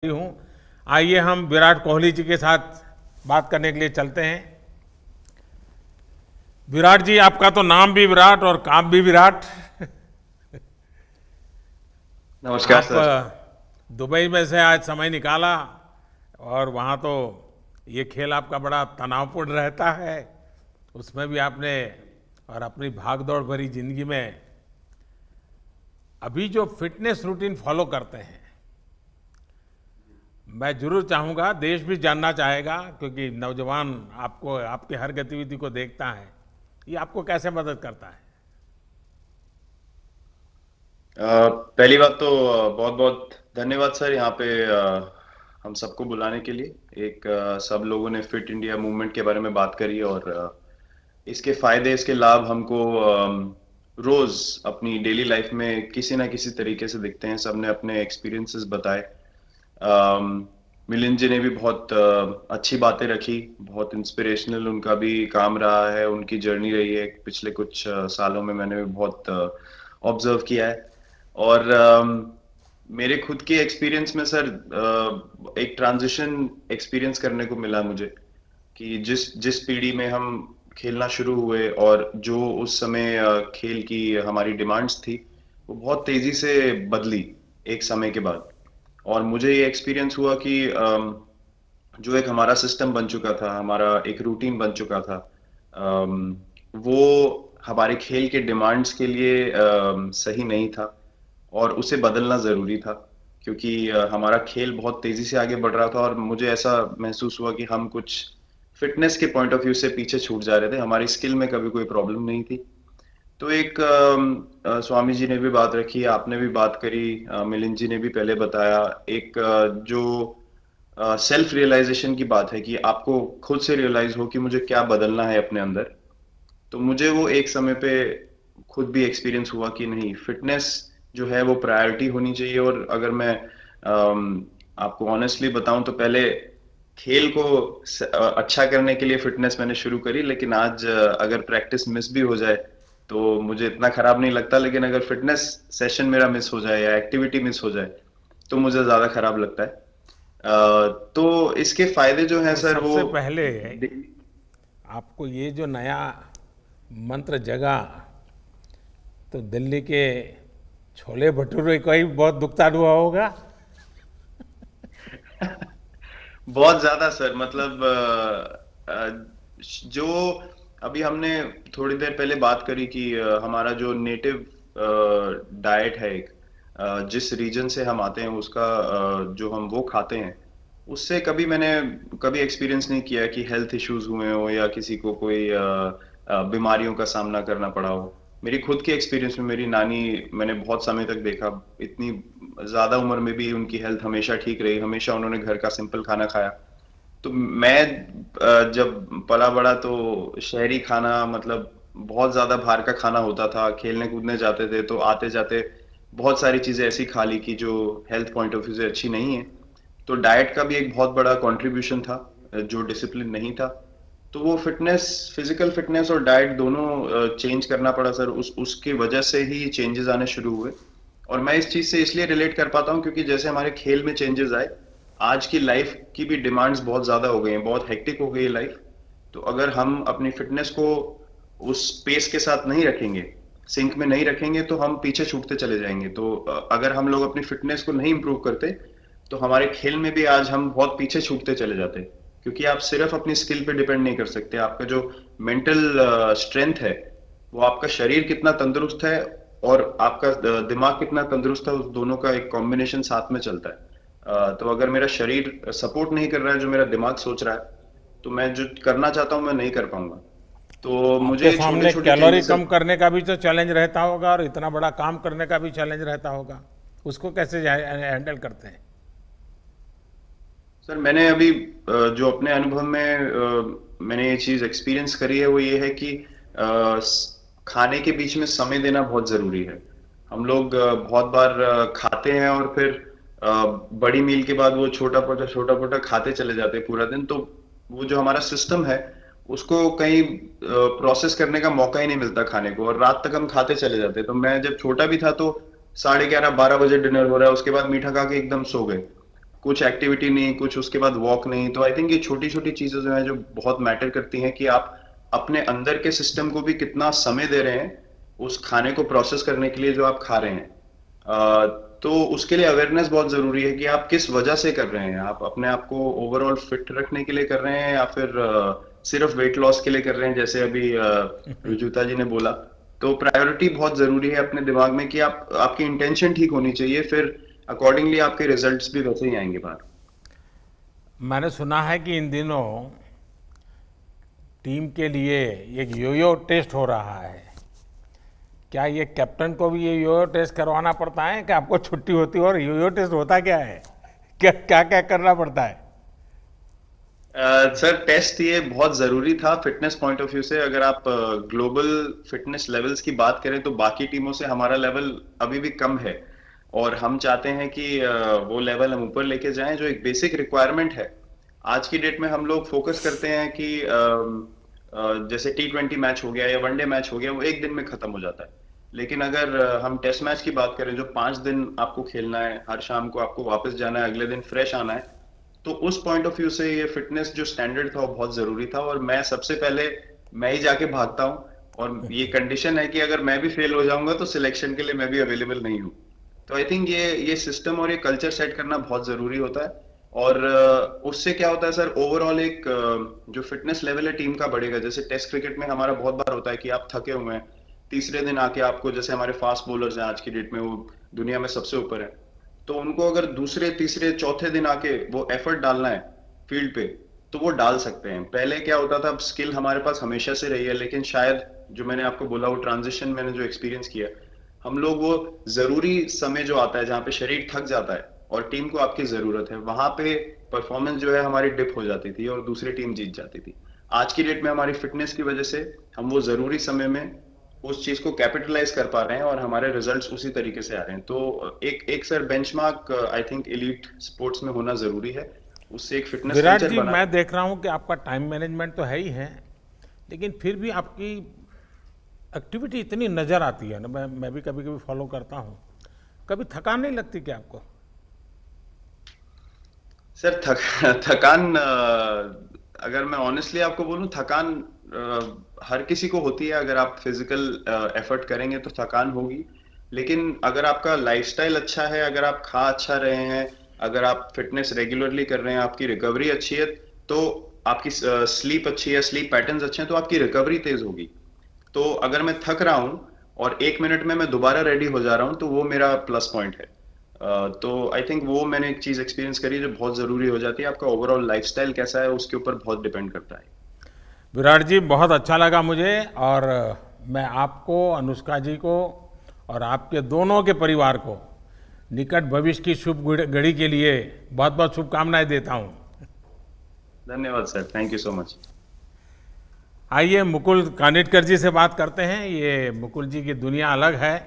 हूँ। आइए हम विराट कोहली जी के साथ बात करने के लिए चलते हैं। विराट जी, आपका तो नाम भी विराट और काम भी विराट। नमस्कार आप सर। दुबई में से आज समय निकाला और वहाँ तो ये खेल आपका बड़ा तनावपूर्ण रहता है। उसमें भी आपने और अपनी भागदौड़ भरी जिंदगी में अभी जो फिटनेस रूटीन फॉलो करते हैं, मैं जरूर चाहूंगा, देश भी जानना चाहेगा, क्योंकि नौजवान आपको आपकी हर गतिविधि को देखता है। ये आपको कैसे मदद करता है? पहली बात तो बहुत बहुत धन्यवाद सर यहाँ पे हम सबको बुलाने के लिए। सब लोगों ने फिट इंडिया मूवमेंट के बारे में बात करी और इसके फायदे इसके लाभ हमको रोज अपनी डेली लाइफ में किसी ना किसी तरीके से दिखते हैं। सबने अपने एक्सपीरियंसेस बताए। अम, मिलिंद जी ने भी बहुत अच्छी बातें रखी। बहुत इंस्पिरेशनल उनका भी काम रहा है, उनकी जर्नी रही है। पिछले कुछ सालों में मैंने भी बहुत ऑब्जर्व किया है। और मेरे खुद के एक्सपीरियंस में सर एक ट्रांजिशन एक्सपीरियंस करने को मिला मुझे कि जिस जिस पीढ़ी में हम खेलना शुरू हुए और जो उस समय खेल की हमारी डिमांड्स थी, वो बहुत तेजी से बदली एक समय के बाद। और मुझे ये एक्सपीरियंस हुआ कि जो एक हमारा सिस्टम बन चुका था, हमारा एक रूटीन बन चुका था, वो हमारे खेल के डिमांड्स के लिए सही नहीं था और उसे बदलना ज़रूरी था। क्योंकि हमारा खेल बहुत तेज़ी से आगे बढ़ रहा था और मुझे ऐसा महसूस हुआ कि हम कुछ फिटनेस के पॉइंट ऑफ व्यू से पीछे छूट जा रहे थे। हमारी स्किल में कभी कोई प्रॉब्लम नहीं थी। तो स्वामी जी ने भी बात रखी, आपने भी बात करी, मिलिंद जी ने भी पहले बताया। जो सेल्फ रियलाइजेशन की बात है कि आपको खुद से रियलाइज हो कि मुझे क्या बदलना है अपने अंदर। तो मुझे वो एक समय पे खुद भी एक्सपीरियंस हुआ कि नहीं, फिटनेस जो है वो प्रायोरिटी होनी चाहिए। और अगर मैं आपको ऑनेस्टली बताऊं तो पहले खेल को अच्छा करने के लिए फिटनेस मैंने शुरू करी, लेकिन आज अगर प्रैक्टिस मिस भी हो जाए तो मुझे इतना खराब नहीं लगता। लेकिन अगर फिटनेस सेशन मेरा मिस हो जाए या एक्टिविटी मिस हो जाए तो मुझे ज्यादा खराब लगता है। तो इसके फायदे जो हैं तो सर वो सबसे पहले आपको ये जो नया मंत्र जगा, तो दिल्ली के छोले भटूरे का ही बहुत दुखता हुआ होगा। बहुत ज्यादा सर। मतलब जो अभी हमने थोड़ी देर पहले बात करी कि हमारा जो नेटिव डाइट है, जिस रीजन से हम आते हैं उसका जो हम वो खाते हैं, उससे मैंने कभी एक्सपीरियंस नहीं किया कि हेल्थ इश्यूज हुए हो या किसी को कोई बीमारियों का सामना करना पड़ा हो। मेरी खुद के एक्सपीरियंस में मेरी नानी, मैंने बहुत समय तक देखा, इतनी ज्यादा उम्र में भी उनकी हेल्थ हमेशा ठीक रही। हमेशा उन्होंने घर का सिंपल खाना खाया। तो मैं जब पला बड़ा तो शहरी खाना, मतलब बहुत ज्यादा बाहर का खाना होता था। खेलने कूदने जाते थे तो आते जाते बहुत सारी चीजें ऐसी खा ली कि जो हेल्थ पॉइंट ऑफ व्यू से अच्छी नहीं है। तो डाइट का भी एक बहुत बड़ा कंट्रीब्यूशन था, जो डिसिप्लिन नहीं था। तो वो फिटनेस, फिजिकल फिटनेस और डाइट दोनों चेंज करना पड़ा सर। उसकी वजह से ही चेंजेस आने शुरू हुए। और मैं इस चीज से इसलिए रिलेट कर पाता हूँ क्योंकि जैसे हमारे खेल में चेंजेस आए, आज की लाइफ की भी डिमांड्स बहुत ज्यादा हो गई हैं, बहुत हेक्टिक हो गई है लाइफ। तो अगर हम अपनी फिटनेस को उस पेस के साथ नहीं रखेंगे, सिंक में नहीं रखेंगे, तो हम पीछे छूटते चले जाएंगे। तो अगर हम लोग अपनी फिटनेस को नहीं इंप्रूव करते तो हमारे खेल में भी आज हम बहुत पीछे छूटते चले जाते। क्योंकि आप सिर्फ अपनी स्किल पे डिपेंड नहीं कर सकते। आपका जो मेंटल स्ट्रेंथ है, वो आपका शरीर कितना तंदुरुस्त है और आपका दिमाग कितना तंदुरुस्त है, उस दोनों का एक कॉम्बिनेशन साथ में चलता है। तो अगर मेरा शरीर सपोर्ट नहीं कर रहा है जो मेरा दिमाग सोच रहा है, तो मैं जो करना चाहता हूँ मैं नहीं कर पाऊंगा। तो आपके मुझे छोटे सामने छोटे कैलोरी चेंजेस। कम करने का भी तो चैलेंज रहता होगा और इतना बड़ा काम करने का भी चैलेंज रहता होगा। उसको कैसे हैंडल करते हैं? सर मैंने अभी जो अपने अनुभव में मैंने ये चीज एक्सपीरियंस करी है, वो ये है कि खाने के बीच में समय देना बहुत जरूरी है। हम लोग बहुत बार खाते हैं और फिर बड़ी मील के बाद वो छोटा पोटा खाते चले जाते हैं पूरा दिन। तो वो जो हमारा सिस्टम है, उसको कहीं प्रोसेस करने का मौका ही नहीं मिलता खाने को, और रात तक हम खाते चले जाते हैं। तो मैं जब छोटा भी था तो 11:30 12 बजे डिनर हो रहा है, उसके बाद मीठा खा के एकदम सो गए। कुछ एक्टिविटी नहीं, कुछ उसके बाद वॉक नहीं। तो आई थिंक ये छोटी छोटी चीजें जो है जो बहुत मैटर करती हैं कि आप अपने अंदर के सिस्टम को भी कितना समय दे रहे हैं उस खाने को प्रोसेस करने के लिए जो आप खा रहे हैं। तो उसके लिए अवेयरनेस बहुत जरूरी है कि आप किस वजह से कर रहे हैं। आप अपने आप को ओवरऑल फिट रखने के लिए कर रहे हैं या फिर सिर्फ वेट लॉस के लिए कर रहे हैं, जैसे अभी रुजुता जी ने बोला। तो प्रायोरिटी बहुत जरूरी है अपने दिमाग में कि आप आपकी इंटेंशन ठीक होनी चाहिए, फिर अकॉर्डिंगली आपके रिजल्ट्स भी वैसे ही आएंगे बाहर। मैंने सुना है कि इन दिनों टीम के लिए एक योयो टेस्ट हो रहा है। क्या ये कैप्टन को भी ये योयो टेस्ट करवाना पड़ता है कि आपको छुट्टी होती है? और योयो टेस्ट होता क्या है, क्या क्या क्या करना पड़ता है? सर टेस्ट ये बहुत जरूरी था फिटनेस पॉइंट ऑफ व्यू से। अगर आप ग्लोबल फिटनेस लेवल्स की बात करें तो बाकी टीमों से हमारा लेवल अभी भी कम है, और हम चाहते हैं कि वो लेवल हम ऊपर लेके जाएं जो एक बेसिक रिक्वायरमेंट है। आज की डेट में हम लोग फोकस करते हैं कि जैसे T20 मैच हो गया या वनडे मैच हो गया, वो एक दिन में खत्म हो जाता है। लेकिन अगर हम टेस्ट मैच की बात करें जो 5 दिन आपको खेलना है, हर शाम को आपको वापस जाना है, अगले दिन फ्रेश आना है, तो उस पॉइंट ऑफ व्यू से ये फिटनेस जो स्टैंडर्ड था वो बहुत जरूरी था। और मैं सबसे पहले मैं ही जाके भागता हूँ, और ये कंडीशन है कि अगर मैं भी फेल हो जाऊंगा तो सिलेक्शन के लिए मैं भी अवेलेबल नहीं हूँ। तो आई थिंक ये सिस्टम और ये कल्चर सेट करना बहुत जरूरी होता है। और उससे क्या होता है सर, ओवरऑल एक जो फिटनेस लेवल है टीम का बढ़ेगा। जैसे टेस्ट क्रिकेट में हमारा बहुत बार होता है कि आप थके हुए हैं, तीसरे दिन आके आपको, जैसे हमारे फास्ट बॉलर्स हैं आज की डेट में, वो दुनिया में सबसे ऊपर है, तो उनको अगर दूसरे तीसरे चौथे दिन आके वो एफर्ट डालना है फील्ड पे, तो वो डाल सकते हैं। पहले क्या होता था, स्किल हमारे पास हमेशा से रही है, लेकिन शायद जो मैंने आपको बोला वो ट्रांजिशन मैंने जो एक्सपीरियंस किया, हम लोग वो जरूरी समय जो आता है जहाँ पे शरीर थक जाता है और टीम को आपकी जरूरत है, वहां पे परफॉर्मेंस जो है हमारी डिप हो जाती थी और दूसरी टीम जीत जाती थी। आज की डेट में हमारी फिटनेस की वजह से हम वो जरूरी समय में उस चीज को कैपिटलाइज कर पा रहे हैं और हमारे रिजल्ट्स उसी तरीके से आ रहे हैं। तो एक एक sir benchmark I think elite sports में होना जरूरी है, उससे एक फिटनेस विराट कल्चर जी, बना। मैं देख रहा हूँ कि आपका टाइम मैनेजमेंट तो है ही है, लेकिन फिर भी आपकी एक्टिविटी इतनी नज़र आती है ना, मैं भी कभी कभी फॉलो करता हूँ। कभी थकान नहीं लगती क्या आपको? सर थकान अगर मैं ऑनेस्टली आपको बोलूं, थकान हर किसी को होती है। अगर आप फिजिकल एफर्ट करेंगे तो थकान होगी, लेकिन अगर आपका लाइफस्टाइल अच्छा है, अगर आप खा अच्छा रहे हैं, अगर आप फिटनेस रेगुलरली कर रहे हैं, आपकी रिकवरी अच्छी है, तो आपकी स्लीप अच्छी है, स्लीप पैटर्न्स अच्छे हैं, तो आपकी रिकवरी तेज होगी। तो अगर मैं थक रहा हूं और 1 मिनट में मैं दोबारा रेडी हो जा रहा हूं, तो वो मेरा प्लस पॉइंट है। तो आई थिंक वो मैंने एक चीज एक्सपीरियंस करी जो बहुत जरूरी हो जाती है। आपका ओवरऑल लाइफस्टाइल कैसा है उसके ऊपर बहुत डिपेंड करता है। विराट जी, बहुत अच्छा लगा मुझे। और मैं आपको, अनुष्का जी को और आपके दोनों के परिवार को निकट भविष्य की शुभ घड़ी के लिए बहुत बहुत शुभकामनाएं देता हूं। धन्यवाद sir, thank you so much. आइए मुकुल कानिटकर जी से बात करते हैं। ये मुकुल जी की दुनिया अलग है।